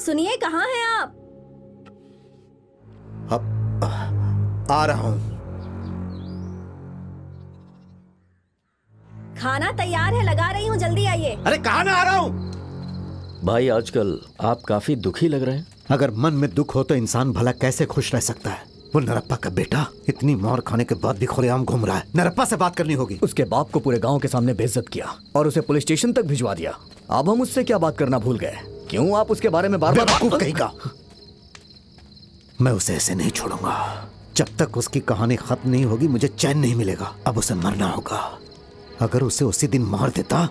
सुनिए, कहाँ हैं आप? अब आ रहा हूं। खाना तैयार है, लगा रही हूँ, जल्दी आइए। अरे कहाँ मैं आ रहा हूं? भाई आजकल आप काफी दुखी लग रहे हैं। अगर मन में दुख हो तो इंसान भला कैसे खुश रह सकता है? वो नरप्पा का बेटा इतनी मार खाने के बाद भी खुलेआम घूम रहा है। नरप्पा से बात करनी होगी। उसके बाप को पूरे गांव के सामने बेइज्जत किया और उसे पुलिस स्टेशन तक भिजवा दिया। अब हम उससे क्या बात करना भूल गए? क्यों आप उसके बारे में बार बार बेवकूफ कहेगा। मैं उसे ऐसे नहीं छोड़ूंगा। जब तक उसकी कहानी खत्म नहीं होगी मुझे चैन नहीं मिलेगा। अब उसे मरना होगा। अगर उसे उसी दिन मार देता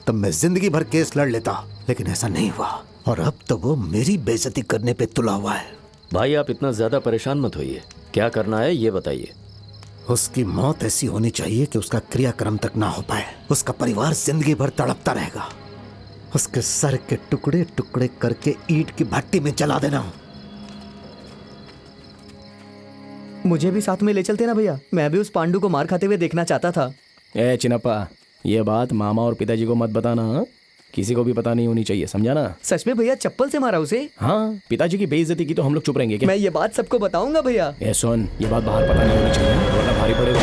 तब मैं जिंदगी भर केस लड़ लेता, लेकिन ऐसा नहीं हुआ और अब तो वो मेरी बेइज्जती करने पे तुला हुआ है। भाई आप इतना ज्यादा परेशान मत होइए, क्या करना है ये बताइए। उसकी मौत ऐसी होनी चाहिए कि उसका क्रियाक्रम तक ना हो पाए। उसका परिवार जिंदगी भर तड़पता रहेगा। उसके सर के टुकड़े टुकड़े करके ईंट की भट्टी में जला देना। मुझे भी साथ में ले चलते ना भैया, मैं भी उस पांडु को मार खाते हुए देखना चाहता था। ए चिनप्पा, ये बात मामा और पिताजी को मत बताना। हाँ? किसी को भी पता नहीं होनी चाहिए, समझा ना? सच में भैया चप्पल से मारा उसे? हाँ, पिताजी की बेइज्जती की तो हम लोग चुप रहेंगे क्या? मैं ये बात सबको बताऊंगा भैया। ए सुन, ये बात बाहर पता नहीं होनी चाहिए वरना भारी पड़ेगा।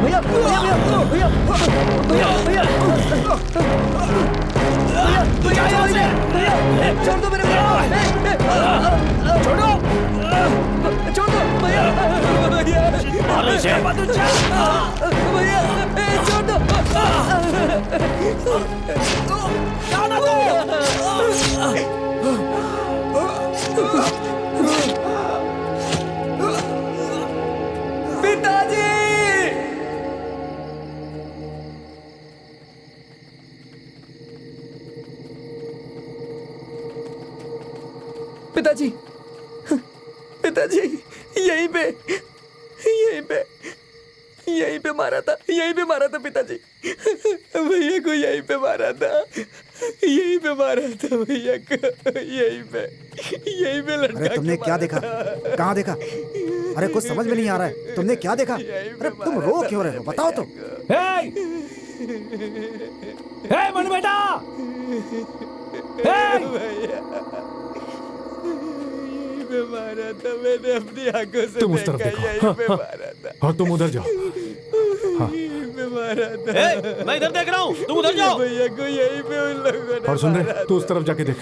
भैया भैया भैया भैया भैया भैया छोड़ दो मेरे को, छोड़ो, छोड़ दो भैया, भैया भैया छोड़ दो। पिताजी! पिताजी, पिताजी, यहीं पे यहीं पे मारा था, यहीं पे मारा था पिताजी। भैया को यहीं पे मारा था, यहीं पे मारा था भैया को, यहीं पे लटका। अरे तुमने क्या देखा? कहाँ देखा? अरे कुछ समझ में नहीं आ रहा है। तुमने क्या देखा? अरे तुम रो क्यों रहे हो? बताओ तो। हे मन बेटा, पे मारा था, मैंने अपनी आंखों से तुम उस तरफ देखा, देखो। यहीं पे मारा था। और तुम उधर जाओ। यहीं पे मारा था। मैं इधर देख रहा हूँ, तुम उधर जाओ। भैया को यहीं पे उन लोगों ने और सुन मारा रहे, तू उस तरफ जाके देख।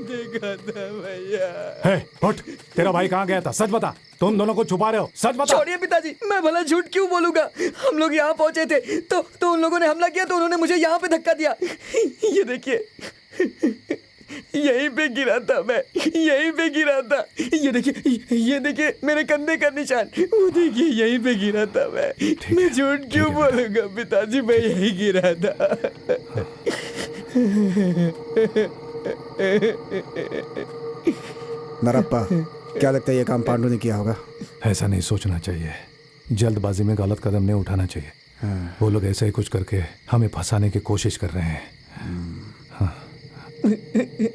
देखा था भैया। है, हट, तेरा भाई कहाँ गया था? सच बता। तुम दोनों को छुपा रहे हो, सच बता। छोड़िए पिताजी, मैं भला झूठ क्यों बोलूंगा? हम लोग यहाँ पहुंचे थे तो उन लोगों ने हमला किया, तो उन्होंने मुझे यहाँ पे धक्का दिया। ये देखिए, यहीं पे गिरा था मैं, यहीं पे गिरा था। ये देखिए मेरे कंधे का निशान, वो देखिए यहीं पे गिरा था मैं झूठ क्यों बोलूंगा पिताजी? मैं यहीं गिरा था। नरप्पा, क्या लगता है ये काम पांडु ने किया होगा? ऐसा नहीं सोचना चाहिए। जल्दबाजी में गलत कदम नहीं उठाना चाहिए। वो लोग ऐसा ही कुछ करके हमें फंसाने की कोशिश कर रहे हैं। हाँ।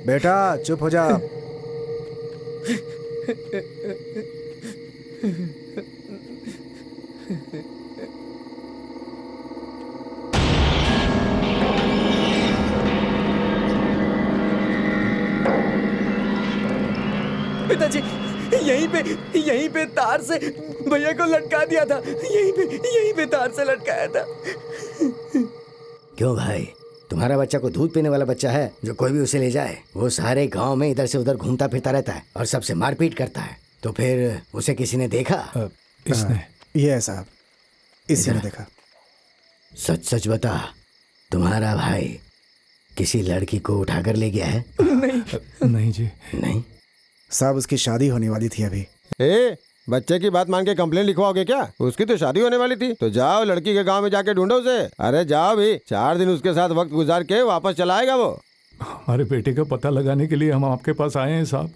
बेटा चुप हो जा। पिताजी, यहीं पे तार से भैया को लटका दिया था, यहीं पे तार से लटकाया था। क्यों भाई, तुम्हारा बच्चा को दूध पीने वाला बच्चा है जो कोई भी उसे ले जाए? वो सारे गांव में इधर से उधर घूमता फिरता रहता है और सबसे मारपीट करता है। तो फिर उसे किसी ने देखा? इसने ये है साहब, इसी ने देखा। सच सच बता, तुम्हारा भाई किसी लड़की को उठाकर ले गया है? नहीं जी। नहीं साहब, उसकी शादी होने वाली थी अभी। बच्चे की बात मान के कंप्लेन लिखवाओगे क्या? उसकी तो शादी होने वाली थी। तो जाओ लड़की के गांव में जाके ढूंढो उसे। अरे जाओ भी, 4 दिन उसके साथ वक्त गुजार के वापस चला आएगा वो। हमारे बेटे का पता लगाने के लिए हम आपके पास आए हैं साहब।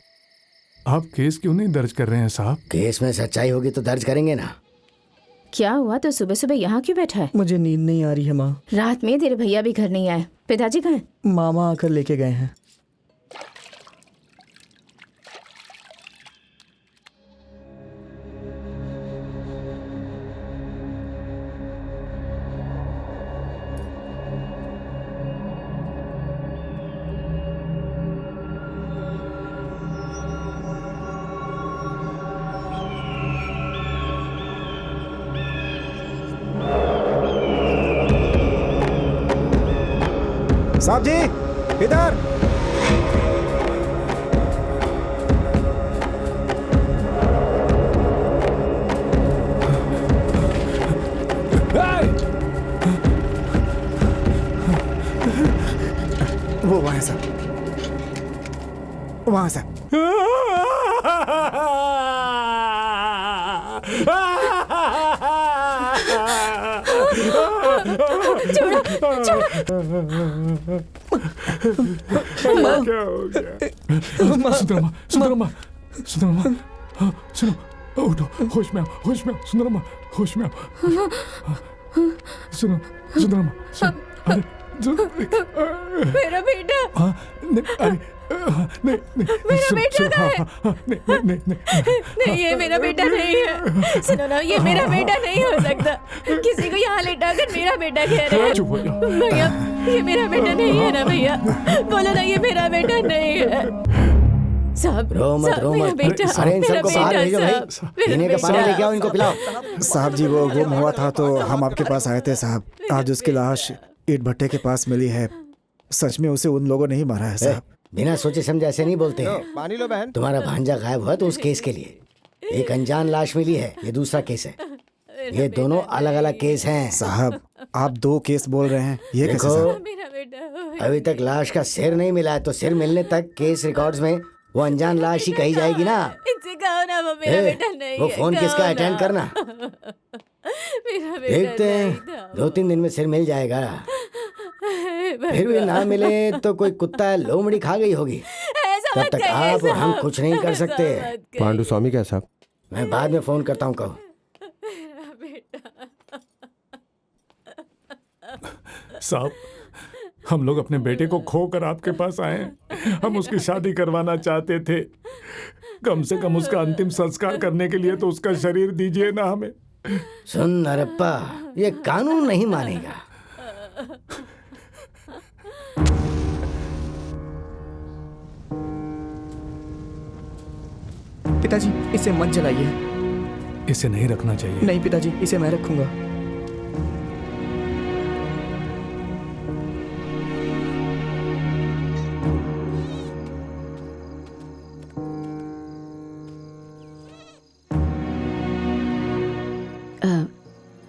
आप केस क्यों नहीं दर्ज कर रहे हैं साहब? केस में सच्चाई होगी तो दर्ज करेंगे ना। क्या हुआ? तो सुबह सुबह यहाँ क्यों बैठा है? मुझे नींद नहीं आ रही है माँ। रात में तेरे भैया भी घर नहीं आए, पिताजी कहाँ हैं? मामा आकर लेके गए हैं। साहब जी इधर। वो वहां है साहब, वहां से। सुंदरमा, सुंदरमा, सुंदरमा, हाँ, सुनो, उठो, होश में आओ, होश में आओ, सुंदरमा, होश में आओ, सुनो, सुंदरमा, सुनो, अरे, मेरा बेटा, हाँ, नहीं, अरे, नहीं, नहीं, मेरा बेटा कहाँ है? नहीं, ये मेरा बेटा नहीं है। सुनो ना, ये मेरा बेटा नहीं हो सकता। किसी को यहाँ लेटा कर मेरा बेटा कह रहे हैं। चुप हो जाओ। भैया, ये मेरा बेटा नहीं है ना भैया? बोलो ना, ये मेरा बेटा नहीं है। साहब, रो मत, रो मेरा मत। बेटा, अरे इन मेरा सबको बाहर बेटा, भेजो भाई। साहब, मेरा पीने का पानी बेटा। लेके आओ, इनको पिलाओ। साहब जी वो गुम हुआ था तो हम आपके पास आए थे साहब। आज उसकी लाश ईट भट्टे के पास मिली है। सच में उसे उन लोगों ने ही मारा है साहब। बिना सोचे समझे ऐसे नहीं बोलते लो, हैं। पानी लो बहन। तुम्हारा भांजा गायब हुआ तो उस केस के लिए एक अनजान लाश मिली है, ये दूसरा केस है। ये दोनों अलग अलग केस हैं साहब आप 2 केस बोल रहे हैं, ये कैसे देखो, साहब? मेरा बेटा। अभी तक लाश का सिर नहीं मिला है, तो सिर मिलने तक केस रिकॉर्ड्स में वो अनजान लाश ही कही जाएगी ना। इनसे कहो ना, वो मेरा बेटा नहीं वो है। फोन किसका कहो अटेंड ना। करना। मेरा बेटा देखते नहीं हैं, था। 2-3 दिन में सिर मिल जाएगा। फिर भी ना मिले तो कोई कुत्ता लोमड़ी खा गई होगी। ऐसा तब मत तक कहिए आप और हम साहब। कुछ नहीं कर ऐसा सकते। मत कहिए। पांडु स्वामी क्या साहब? मैं बाद में फोन करता हूँ, कहो। मेरा बेटा। साहब, हम लोग अपने बेटे को खोकर आपके पास आए हैं। हम उसकी शादी करवाना चाहते थे। कम से कम उसका अंतिम संस्कार करने के लिए तो उसका शरीर दीजिए ना हमें। सुन नरप्पा, ये कानून नहीं मानेगा। पिताजी, इसे मत जलाइए। इसे नहीं रखना चाहिए। नहीं पिताजी, इसे मैं रखूंगा।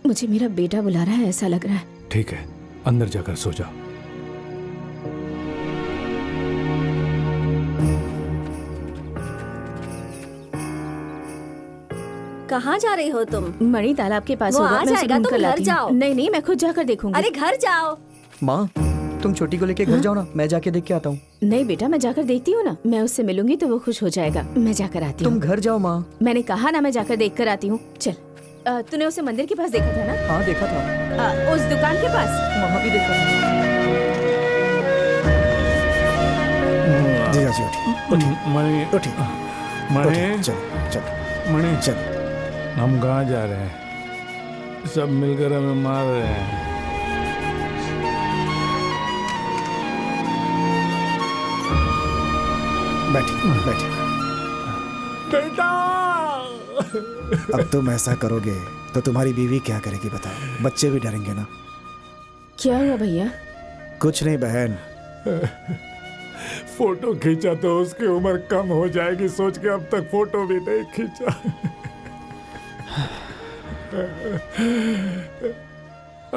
मुझे मेरा बेटा बुला रहा है, ऐसा लग रहा है। ठीक है, अंदर जाकर सो जाओ। कहाँ जा रही हो तुम? मणि तालाब के पास वो होगा, आ मैं उसे जाएगा, ढूंढ तुम कर घर लाती हूँ। जाओ। नहीं नहीं, मैं खुद जाकर देखूंगी। अरे घर जाओ। माँ, तुम छोटी को लेके घर जाओ ना, मैं जाके देख के आता हूँ। नहीं बेटा, मैं जाकर देखती हूँ ना। मैं उससे मिलूंगी तो वो खुश हो जाएगा। मैं जाकर आती हूँ। तुम घर जाओ माँ। मैंने कहा ना, मैं जाकर देख कर आती हूँ। चल। तूने उसे मंदिर के पास देखा था ना? हाँ देखा था। उस दुकान के पास? वहाँ भी देखा था। जी जी मणि, उठिए मणि, चल चल मणि, चल। हम कहाँ जा रहे हैं? सब मिलकर हमें मार रहे हैं। बैठिए बैठिए। बेटा! अब तुम ऐसा करोगे तो तुम्हारी बीवी क्या करेगी बताओ? बच्चे भी डरेंगे ना। क्या हुआ भैया? कुछ नहीं बहन। फोटो खींचा तो उसकी उम्र कम हो जाएगी सोच के अब तक फोटो भी नहीं खींचा।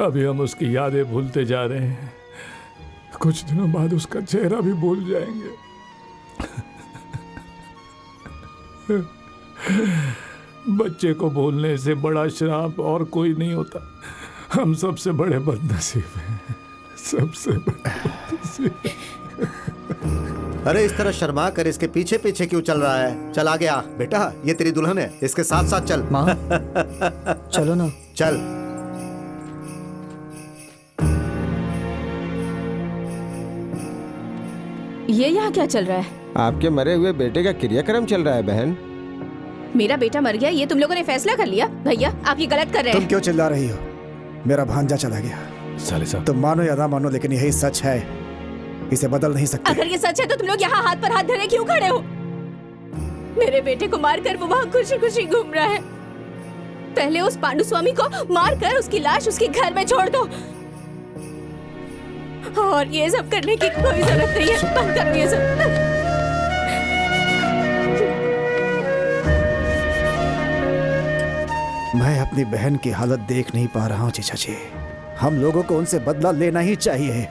अभी हम उसकी यादें भूलते जा रहे हैं। कुछ दिनों बाद उसका चेहरा भी भूल जाएंगे। बच्चे को भूलने से बड़ा श्राप और कोई नहीं होता। हम सबसे बड़े बदनसीब हैं, सबसे बड़े बदनसीब। अरे इस तरह शर्मा कर इसके पीछे पीछे क्यों चल रहा है? चल आगे आ बेटा, ये तेरी दुल्हन है, इसके साथ साथ चल। माँ, चलो ना। चल। ये यहाँ क्या चल रहा है? आपके मरे हुए बेटे का क्रियाक्रम चल रहा है बहन। मेरा बेटा मर गया, ये तुम लोगों ने फैसला कर लिया? भैया, आप ये गलत कर रहे तुम हैं। क्यों चिल्ला रही हो? मेरा भांजा चला गया। साले साहब, तुम मानो या ना मानो लेकिन यही सच है, इसे बदल नहीं सकते। अगर ये सच है तो तुम लोग यहाँ हाथ पर हाथ धरे क्यों खड़े हो? मेरे बेटे को मारकर वो वहाँ खुशी खुशी घूम रहा है। पहले उस पांडु स्वामी को मारकर उसकी लाश उसके घर में छोड़ दो, और ये सब करने की कोई जरूरत नहीं है। बंद करो ये सब। मैं अपनी बहन की हालत देख नहीं पा रहा हूँ जीजा जी। हम लोगों को उनसे बदला लेना ही चाहिए।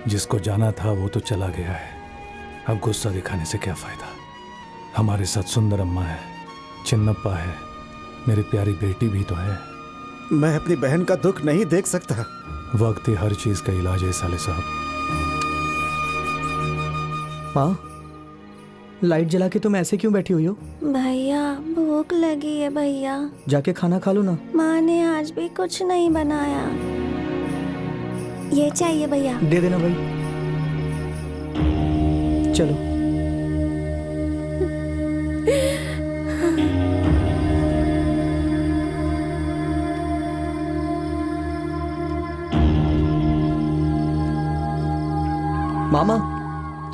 जिसको जाना था वो तो चला गया है, अब गुस्सा दिखाने से क्या फायदा। हमारे साथ सुंदर अम्मा है, चिन्नप्पा है, मेरी प्यारी बेटी भी तो है। मैं अपनी बहन का दुख नहीं देख सकता। वक्त ही हर चीज का इलाज है साले साहब। माँ, लाइट जला के तुम ऐसे क्यों बैठी हुई हो? भैया भूख लगी है भैया। जाके खाना खा लो ना। माँ ने आज भी कुछ नहीं बनाया। ये चाहिए भैया। दे देना भाई। चलो। मामा,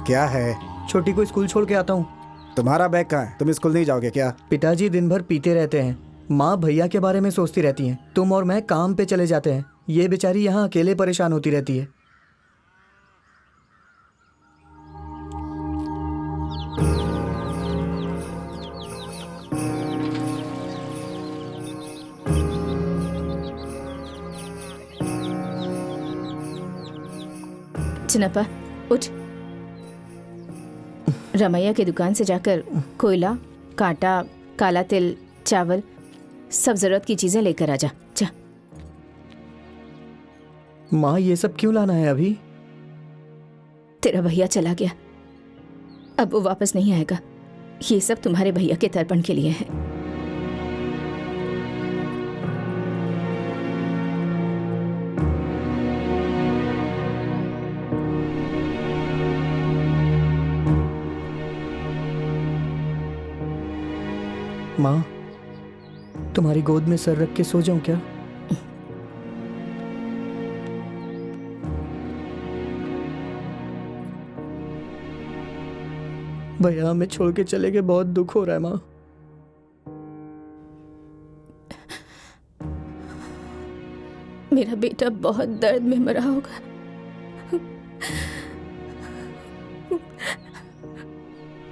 क्या है? छोटी को स्कूल छोड़ के आता हूँ। तुम्हारा बैग कहाँ है? तुम स्कूल नहीं जाओगे क्या? पिताजी दिन भर पीते रहते हैं, माँ भैया के बारे में सोचती रहती हैं, तुम और मैं काम पे चले जाते हैं, ये बेचारी यहाँ अकेले परेशान होती रहती है। चिन्नप्पा उठ। रमैया की दुकान से जाकर कोयला, कांटा, काला तिल, चावल, सब जरूरत की चीजें लेकर आ जा। जा। माँ, ये सब क्यों लाना है अभी? तेरा भैया चला गया, अब वो वापस नहीं आएगा। ये सब तुम्हारे भैया के तर्पण के लिए है। माँ, तुम्हारी गोद में सर रख के सो जाऊं क्या? भैया हमें छोड़ के चले गए, बहुत दुख हो रहा है माँ। मेरा बेटा बहुत दर्द में मरा होगा।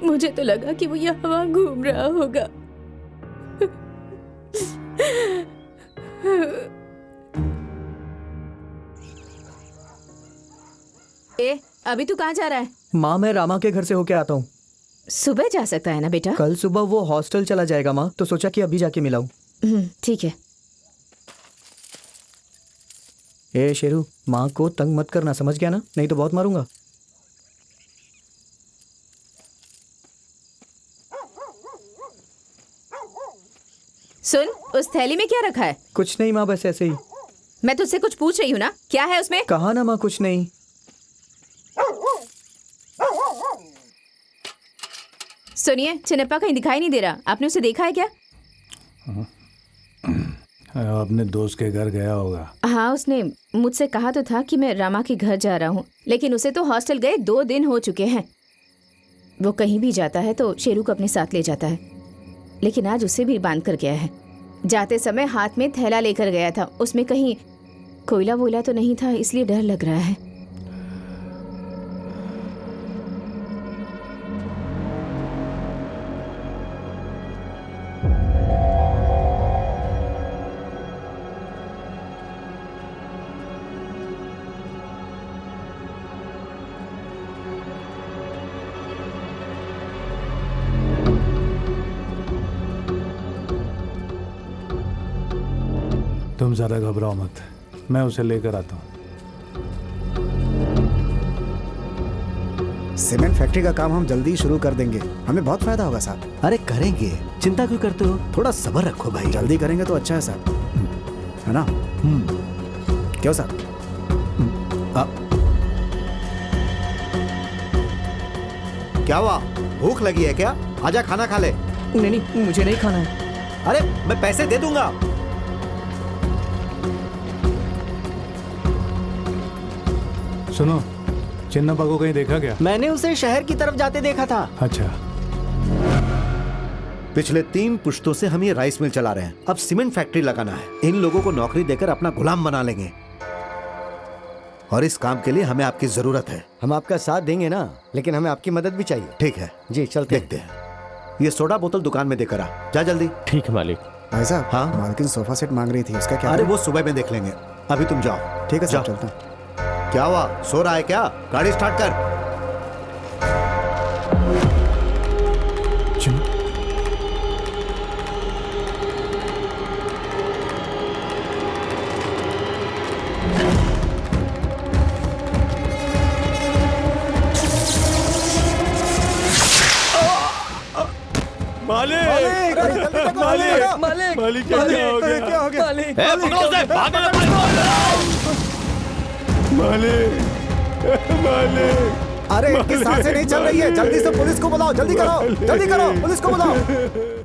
मुझे तो लगा कि वो यहाँ घूम रहा होगा। ए, अभी तू कहाँ जा रहा है? माँ, मैं रामा के घर से होके आता हूँ। सुबह जा सकता है ना बेटा? कल सुबह वो हॉस्टल चला जाएगा माँ, तो सोचा कि अभी जाके मिलाऊं। ठीक है। ए शेरू, माँ को तंग मत करना, समझ गया ना? नहीं तो बहुत मारूंगा। सुन, उस थैली में क्या रखा है? कुछ नहीं माँ, बस ऐसे ही। मैं तुझसे कुछ पूछ रही हूँ ना, क्या है उसमें? कहा ना माँ, कुछ नहीं। सुनिए, चिन्नप्पा कहीं दिखाई नहीं दे रहा, आपने उसे देखा है क्या? अपने दोस्त के घर गया होगा। हाँ, उसने मुझसे कहा तो था कि मैं रामा के घर जा रहा हूँ, लेकिन उसे तो हॉस्टल गए 2 दिन हो चुके हैं। वो कहीं भी जाता है तो शेरू को अपने साथ ले जाता है, लेकिन आज उसे भी बांध कर गया है। जाते समय हाथ में थैला लेकर गया था, उसमें कहीं कोयला वोयला तो नहीं था, इसलिए डर लग रहा है। तुम ज़्यादा घबराओ मत, मैं उसे लेकर आता हूँ। सीमेंट फैक्ट्री का काम हम जल्दी शुरू कर देंगे, हमें बहुत फायदा होगा साहब। अरे करेंगे, चिंता क्यों करते हो? थोड़ा सब्र रखो भाई। जल्दी करेंगे तो अच्छा है साहब, है ना? क्यों साहब? क्या हुआ, भूख लगी है क्या? आजा खाना खा ले। नहीं, मुझे नहीं खाना है। अरे मैं पैसे दे दूंगा। सुनो, चिन्नप्पा को कहीं देखा क्या? मैंने उसे शहर की तरफ जाते देखा था। अच्छा। पिछले 3 पुश्तों से हम ये राइस मिल चला रहे हैं, अब सीमेंट फैक्ट्री लगाना है। इन लोगों को नौकरी देकर अपना गुलाम बना लेंगे। और इस काम के लिए हमें आपकी जरूरत है। हम आपका साथ देंगे ना, लेकिन हमें आपकी मदद भी चाहिए। ठीक है जी चलते देखते हैं। ये सोडा बोतल दुकान में देकर आ, जा जल्दी। ठीक है मालिक। भाई साहब, हाँ? मालकिन सोफा सेट मांग रही थी, उसका क्या? अरे वो सुबह में देख लेंगे, अभी तुम जाओ। ठीक है जाओ। साहब, चलता हूँ। क्या हुआ, सो रहा है क्या? गाड़ी स्टार्ट कर। मालिक मालिक मालिक मालिक क्या हो गया? क्या हो गया? मालिक मालिक मालिक अरे इनकी सांसें नहीं चल रही है, जल्दी से पुलिस को बुलाओ, जल्दी करो, जल्दी करो, पुलिस को बुलाओ।